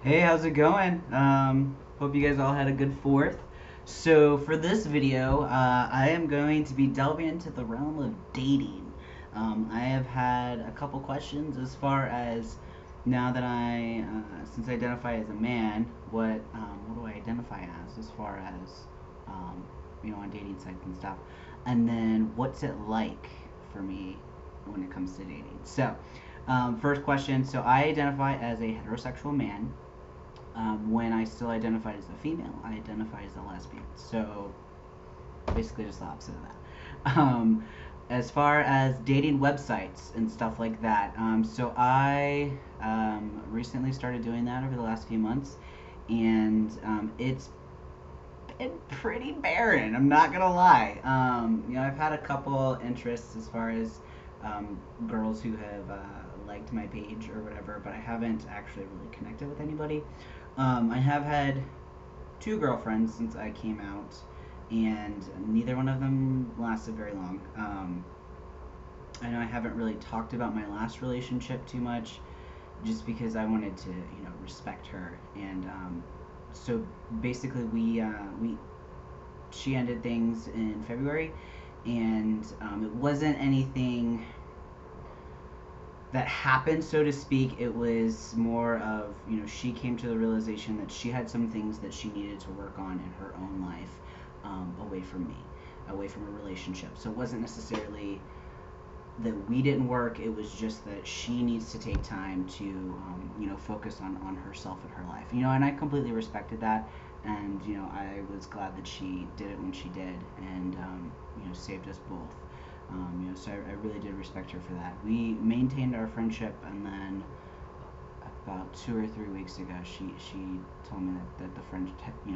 Hey, how's it going? Hope you guys all had a good fourth. So for this video, I am going to be delving into the realm of dating. I have had a couple questions as far as now that since I identify as a man, what do I identify as far as, on dating sites and stuff, and then what's it like for me when it comes to dating. So, first question. So I identify as a heterosexual man. When I still identified as a female, I identify as a lesbian. So basically just the opposite of that. As far as dating websites and stuff like that, so I recently started doing that over the last few months, and it's been pretty barren. I'm not gonna lie. I've had a couple interests as far as girls who have liked my page or whatever, but I haven't actually really connected with anybody. I have had two girlfriends since I came out, and neither one of them lasted very long. I know I haven't really talked about my last relationship too much, just because I wanted to, respect her. And so basically, she ended things in February, and it wasn't anything that happened, so to speak. It was more of, she came to the realization that she had some things that she needed to work on in her own life, away from me, away from a relationship. So it wasn't necessarily that we didn't work. It was just that she needs to take time to, focus on herself and her life. And I completely respected that. And, I was glad that she did it when she did, and, saved us both. So I really did respect her for that. We maintained our friendship, and then about 2 or 3 weeks ago, she told me that the friend,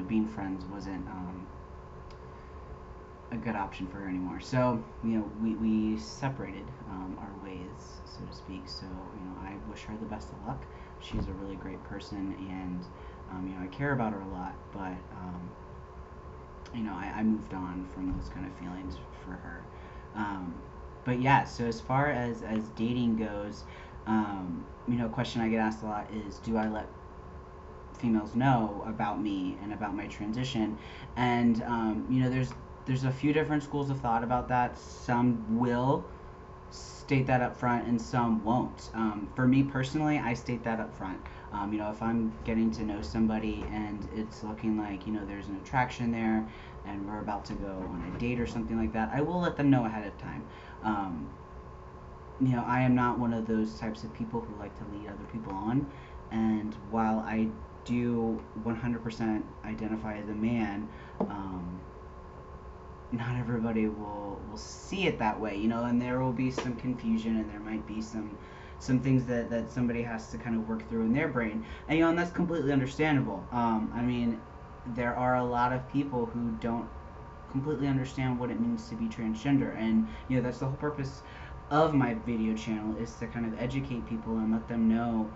being friends wasn't a good option for her anymore. So we separated our ways, so to speak. So I wish her the best of luck. She's a really great person, and I care about her a lot. But I moved on from those kind of feelings for her. But yeah, so as far as dating goes, a question I get asked a lot is, do I let females know about me and about my transition? And there's a few different schools of thought about that. Some will state that up front, and some won't. For me personally, I state that up front. If I'm getting to know somebody and it's looking like, there's an attraction there and we're about to go on a date or something like that, I will let them know ahead of time. I am not one of those types of people who like to lead other people on. And while I do 100% identify as a man, not everybody will see it that way, and there will be some confusion, and there might be some things that somebody has to kind of work through in their brain, and that's completely understandable. There are a lot of people who don't completely understand what it means to be transgender, and that's the whole purpose of my video channel, is to kind of educate people and let them know,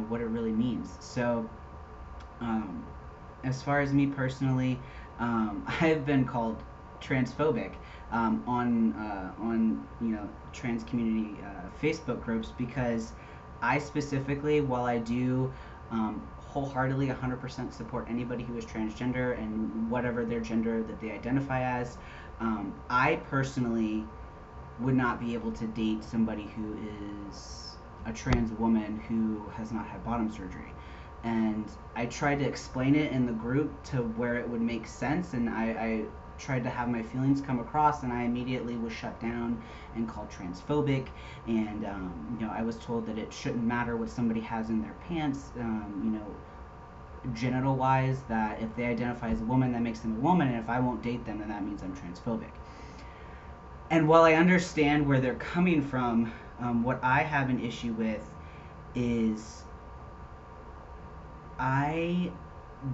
what it really means. So as far as me personally, I've been called transphobic on trans community Facebook groups, because I specifically, while I do wholeheartedly 100% support anybody who is transgender and whatever their gender that they identify as, I personally would not be able to date somebody who is a trans woman who has not had bottom surgery. And I tried to explain it in the group to where it would make sense, and I tried to have my feelings come across, and I immediately was shut down and called transphobic. And I was told that it shouldn't matter what somebody has in their pants, genital wise, that if they identify as a woman, that makes them a woman, and if I won't date them, then that means I'm transphobic. And while I understand where they're coming from, what I have an issue with is, I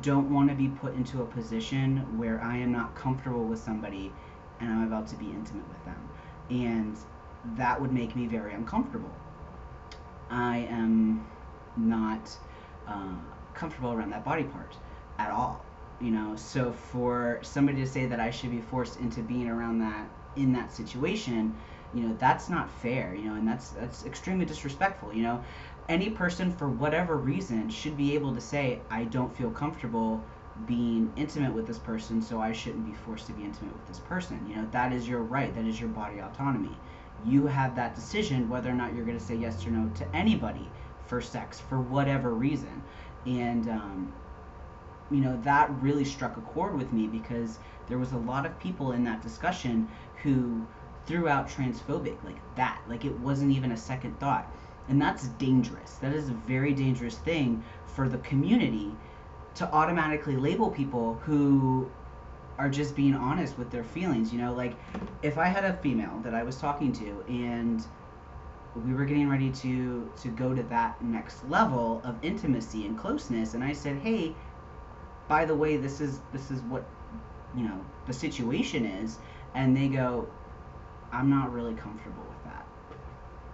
don't want to be put into a position where I am not comfortable with somebody and I'm about to be intimate with them. And that would make me very uncomfortable. I am not comfortable around that body part at all. So for somebody to say that I should be forced into being around that in that situation, that's not fair, and that's extremely disrespectful, any person, for whatever reason, should be able to say, I don't feel comfortable being intimate with this person, so I shouldn't be forced to be intimate with this person. You know, that is your right. That is your body autonomy. You have that decision whether or not you're going to say yes or no to anybody for sex for whatever reason. And you know, that really struck a chord with me because there was a lot of people in that discussion who threw out transphobic like that. Like it wasn't even a second thought. And that's dangerous. That is a very dangerous thing for the community to automatically label people who are just being honest with their feelings. You know, like if I had a female that I was talking to and we were getting ready to go to that next level of intimacy and closeness, and I said, hey, by the way, this is what, you know, the situation is, and they go, I'm not really comfortable with that.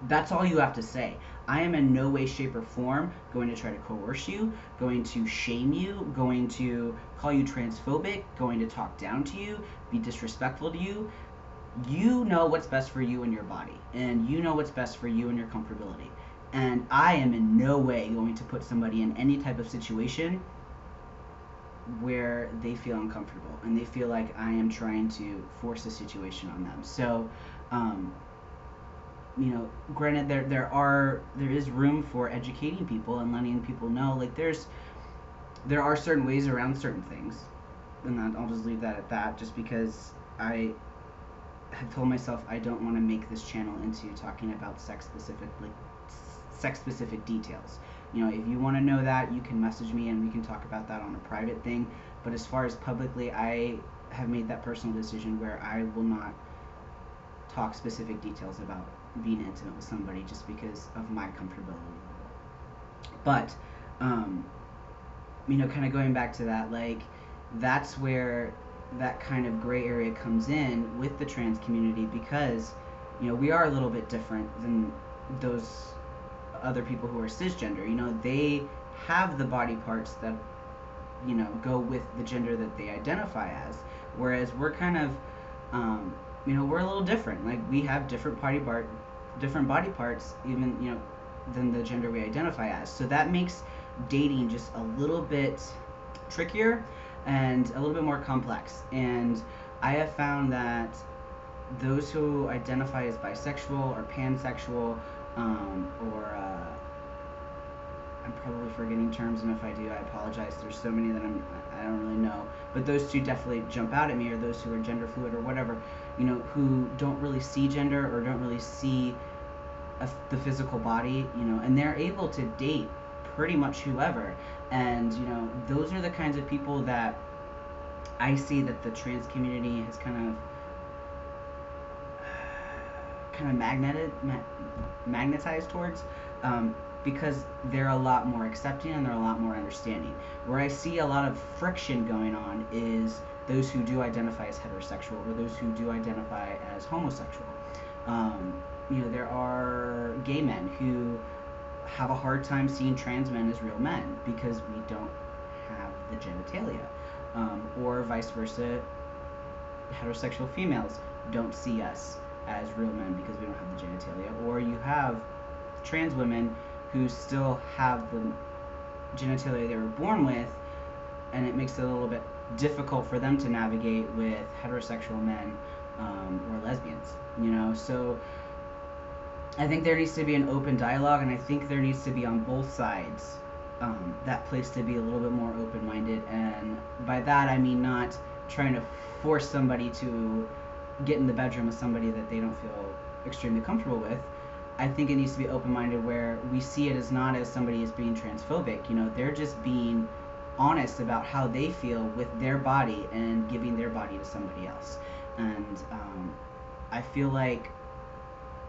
That's all you have to say. I am in no way, shape, or form going to try to coerce you, going to shame you, going to call you transphobic, going to talk down to you, be disrespectful to you. You know what's best for you and your body, and you know what's best for you and your comfortability. And I am in no way going to put somebody in any type of situation where they feel uncomfortable and they feel like I am trying to force a situation on them. So, you know, granted, there is room for educating people and letting people know, like there are certain ways around certain things, and I'll just leave that at that. Just because I have told myself I don't want to make this channel into talking about sex specific details. You know, if you want to know that, you can message me and we can talk about that on a private thing. But as far as publicly, I have made that personal decision where I will not talk specific details about being intimate with somebody just because of my comfortability level. But, you know, kind of going back to that, like, that's where that kind of gray area comes in with the trans community because, you know, we are a little bit different than those other people who are cisgender. You know, they have the body parts that, you know, go with the gender that they identify as, whereas we're kind of, you know, we're a little different. Like we have different body parts, even, you know, than the gender we identify as. So that makes dating just a little bit trickier and a little bit more complex. And I have found that those who identify as bisexual or pansexual, or I'm probably forgetting terms, and if I do, I apologize. There's so many that I don't really know. But those two definitely jump out at me, or those who are gender fluid or whatever, you know, who don't really see gender or don't really see the physical body, you know, and they're able to date pretty much whoever. And, you know, those are the kinds of people that I see that the trans community has kind of magnetized towards, because they're a lot more accepting and they're a lot more understanding. Where I see a lot of friction going on is those who do identify as heterosexual or those who do identify as homosexual. You know, there are gay men who have a hard time seeing trans men as real men because we don't have the genitalia, or vice versa, heterosexual females don't see us as real men because we don't have the genitalia, or you have trans women who still have the genitalia they were born with, and it makes it a little bit difficult for them to navigate with heterosexual men, or lesbians, you know. So I think there needs to be an open dialogue, and I think there needs to be on both sides that place to be a little bit more open-minded. And by that I mean not trying to force somebody to get in the bedroom with somebody that they don't feel extremely comfortable with. I think it needs to be open-minded where we see it as not as somebody is being transphobic. You know, they're just being honest about how they feel with their body and giving their body to somebody else. And I feel like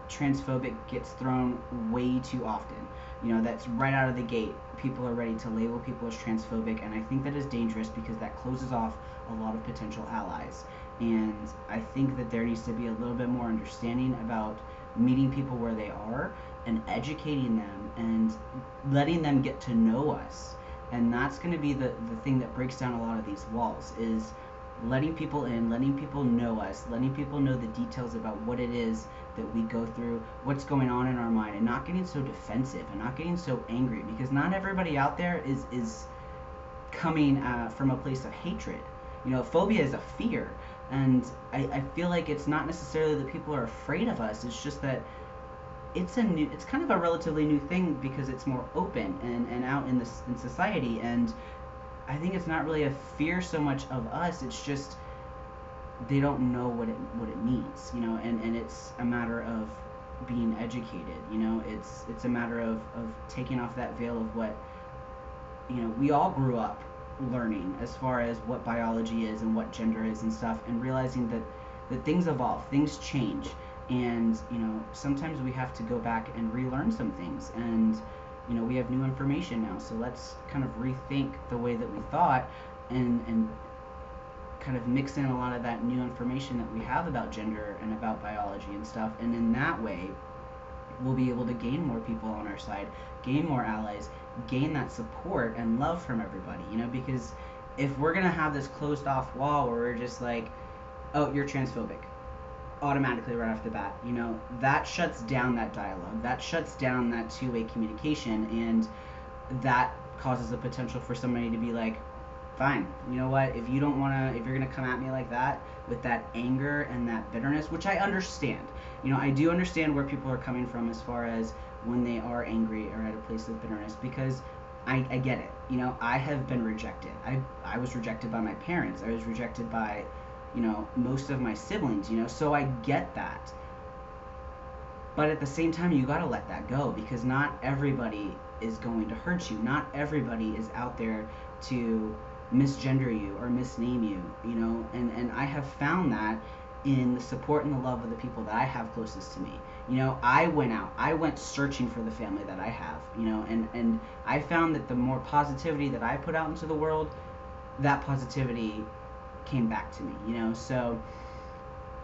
transphobic gets thrown way too often. You know, that's right out of the gate. People are ready to label people as transphobic, and I think that is dangerous because that closes off a lot of potential allies. And I think that there needs to be a little bit more understanding about meeting people where they are and educating them and letting them get to know us. And that's going to be the thing that breaks down a lot of these walls, is letting people in, letting people know us, letting people know the details about what it is that we go through what's going on in our mind, and not getting so defensive and not getting so angry, because not everybody out there is coming from a place of hatred. Phobia is a fear, and I feel like it's not necessarily that people are afraid of us. It's just that it's kind of a relatively new thing because it's more open and out in society. And I think it's not really a fear so much of us. It's just they don't know what it means, and it's a matter of being educated. It's a matter of taking off that veil of what we all grew up learning as far as what biology is and what gender is and stuff, and realizing that things evolve, things change, and sometimes we have to go back and relearn some things, and we have new information now, so let's kind of rethink the way that we thought, and kind of mix in a lot of that new information that we have about gender and about biology and stuff, and in that way we'll be able to gain more people on our side, gain more allies, gain that support and love from everybody, because if we're gonna have this closed off wall where we're just like, oh, you're transphobic, automatically right off the bat, that shuts down that dialogue, that shuts down that two-way communication, and that causes the potential for somebody to be like, fine, you know what, if you're gonna come at me like that with that anger and that bitterness, which I understand, I do understand where people are coming from as far as when they are angry or at a place of bitterness, because I get it. I have been rejected. I was rejected by my parents. I was rejected by most of my siblings, so I get that. But at the same time, you gotta let that go, because not everybody is going to hurt you. Not everybody is out there to misgender you or misname you, and I have found that in the support and the love of the people that I have closest to me. I went searching for the family that I have, and I found that the more positivity that I put out into the world, that positivity came back to me, so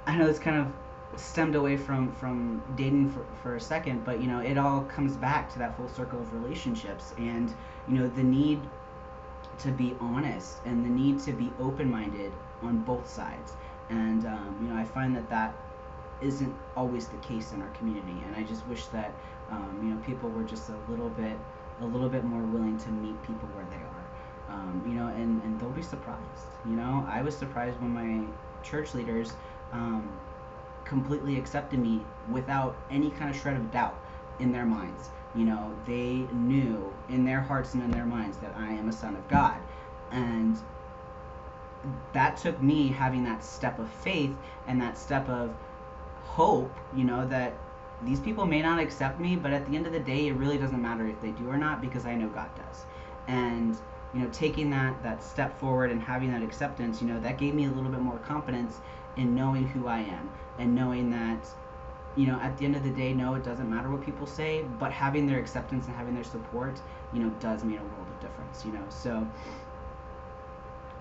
I know it's kind of stemmed away from dating for a second, but it all comes back to that full circle of relationships, and the need to be honest and the need to be open-minded on both sides. And I find that isn't always the case in our community, and I just wish that people were just a little bit more willing to meet people where they are, and they'll be surprised. I was surprised when my church leaders completely accepted me without any kind of shred of doubt in their minds. They knew in their hearts and in their minds that I am a son of God, and that took me having that step of faith and that step of hope, that these people may not accept me, but at the end of the day, it really doesn't matter if they do or not, because I know God does. And taking that step forward and having that acceptance, that gave me a little bit more confidence in knowing who I am, and knowing that at the end of the day, no, it doesn't matter what people say, but having their acceptance and having their support, does mean a world of difference, So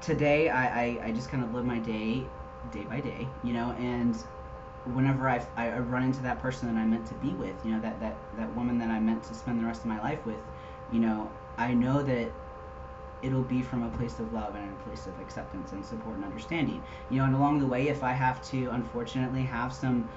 today, I just kind of live my day by day, and whenever I run into that person that I'm meant to be with, that woman that I'm meant to spend the rest of my life with, I know that it'll be from a place of love and a place of acceptance and support and understanding, and along the way, if I have to, unfortunately, have some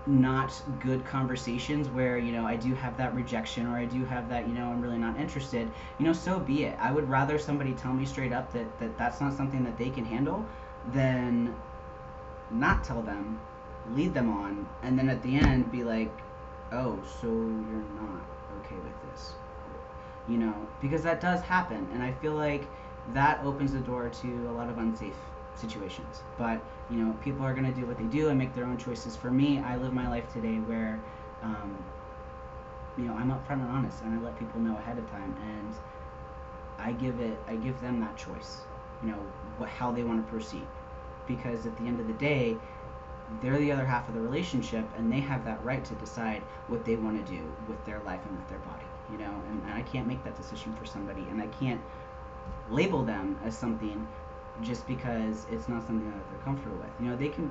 not good conversations where I do have that rejection, or I do have that I'm really not interested, so be it. I would rather somebody tell me straight up that that's not something that they can handle than not tell them, lead them on, and then at the end be like, oh, so you're not okay with this, because that does happen, and I feel like that opens the door to a lot of unsafe situations. But people are going to do what they do and make their own choices. For me, I live my life today where I'm upfront and honest, and I let people know ahead of time, and I give them that choice, how they want to proceed, because at the end of the day, they're the other half of the relationship, and they have that right to decide what they want to do with their life and with their body, and I can't make that decision for somebody, and I can't label them as something just because it's not something that they're comfortable with.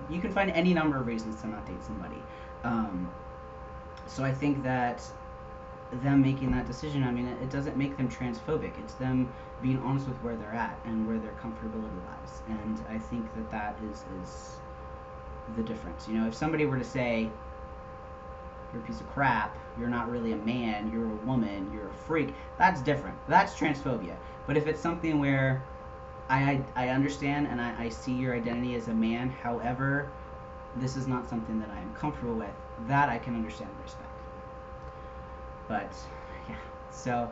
You can find any number of reasons to not date somebody. So I think that them making that decision, it doesn't make them transphobic. It's them being honest with where they're at and where their comfortability lies. And I think that is the difference. You know, if somebody were to say, you're a piece of crap, you're not really a man, you're a woman, you're a freak, that's different. That's transphobia. But if it's something where I understand and I see your identity as a man, however, this is not something that I am comfortable with, that I can understand and respect. But yeah, so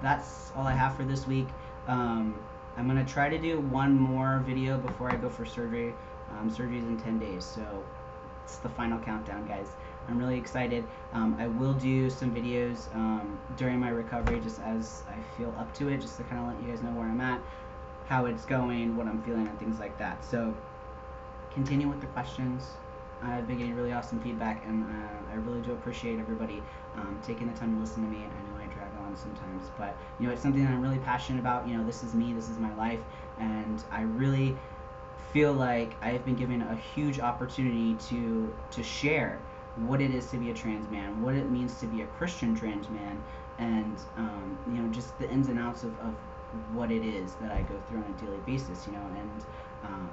that's all I have for this week. I'm going to try to do one more video before I go for surgery. Surgery's in 10 days, so it's the final countdown, guys. I'm really excited. I will do some videos during my recovery just as I feel up to it, just to kind of let you guys know where I'm at, how it's going, what I'm feeling, and things like that. So continue with the questions. I've been getting really awesome feedback, and I really do appreciate everybody taking the time to listen to me. I know I drag on sometimes, but you know, it's something that I'm really passionate about. You know, this is me, this is my life, and I really feel like I have been given a huge opportunity to share what it is to be a trans man, what it means to be a Christian trans man, and you know, just the ins and outs of what it is that I go through on a daily basis. You know, and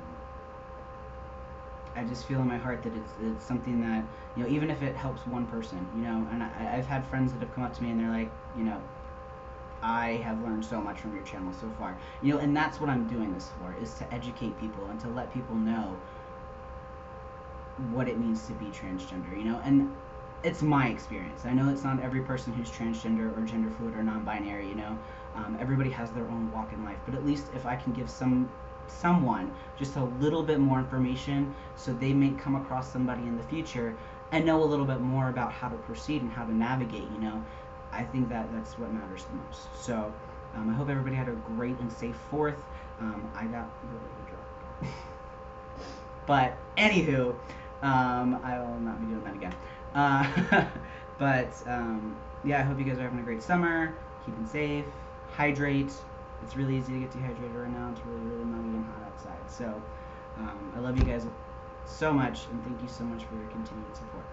I just feel in my heart that it's something that, you know, even if it helps one person, you know, and I've had friends that have come up to me and they're like, you know, I have learned so much from your channel so far, you know, and that's what I'm doing this for, is to educate people and to let people know what it means to be transgender, you know, and it's my experience. I know it's not every person who's transgender or gender fluid or non-binary, you know, everybody has their own walk in life, but at least if I can give someone just a little bit more information so they may come across somebody in the future and know a little bit more about how to proceed and how to navigate, you know, I think that's what matters the most. So I hope everybody had a great and safe 4th. I got really drunk. But anywho, I will not be doing that again. But yeah, I hope you guys are having a great summer, keeping safe, hydrate. It's really easy to get dehydrated right now. It's really, really muggy and hot outside. So I love you guys so much, and thank you so much for your continued support.